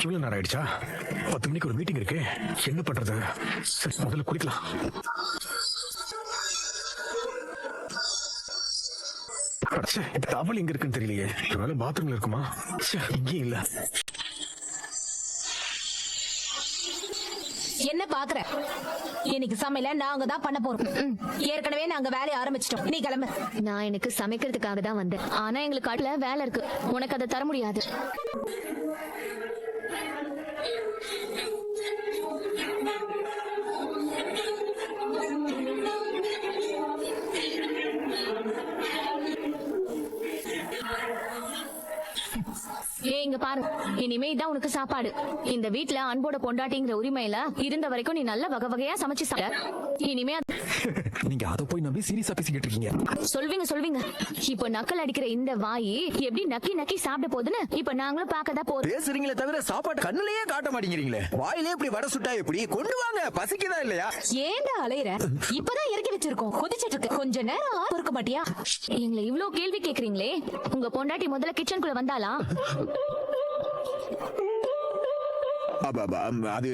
இவ்வளவு நேரம் ஆயிடுச்சா? 10 மணிக்கு ஒரு மீட்டிங் இருக்கு. என்ன பண்றது? சரி, முதல்ல குளிக்கலாம். டவல் எங்க இருக்குன்னு தெரியலையே. வேலை பாத்ரூம்ல இருக்குமா? இங்கேயும் இல்ல. என்ன பாக்குற? இன்னைக்கு சமையல நாங்க தான் பண்ண போறோம். ஏற்கனவே நாங்க வேலையை ஆரம்பிச்சிட்டோம். நீ கிளம்பு. நான் எனக்கு சமைக்கிறதுக்காக தான் வந்தேன். ஆனா எங்களுக்கு அடுல வேலை இருக்கு. உனக்கு அதை தர முடியாது. இங்க பாரு, இனிமே இதான் உனக்கு சாப்பாடு. இந்த வீட்ல அன்போட பொண்டாட்டிங்கிற உரிமையில இருந்த வரைக்கும் நீ நல்ல வகை வகையா சமைச்சு சாப்பிட்ட. இனிமே நீங்க அதை போய் நம்பி சீரியஸா பேசிக்கிட்டு இருக்கீங்க. சொல்வீங்க. இப்ப நக்கல் அடிக்கிற இந்த வாயி எப்படி நக்கி நக்கி சாப்பிட போகுதுன்னு இப்ப நாங்களும் பார்க்கதான் போறோம். பேசுறீங்களே தவிர சாப்பாடு கண்ணுலயே காட்ட மாட்டேங்கிறீங்களே. வாயிலே இப்படி வடை சுட்டா எப்படி? கொண்டு வாங்க, பசிக்குதா இல்லையா? ஏண்டா அலையற? இப்பதான் இறக்கி வச்சிருக்கோம், கொதிச்சிட்டு இருக்கு. கொஞ்ச நேரம் பொறுக்க மாட்டியா? எங்களை இவ்ளோ கேள்வி கேக்குறீங்களே. உங்க பொண்டாட்டி முதல்ல கிச்சனுக்குள்ள வந்தாளா? அது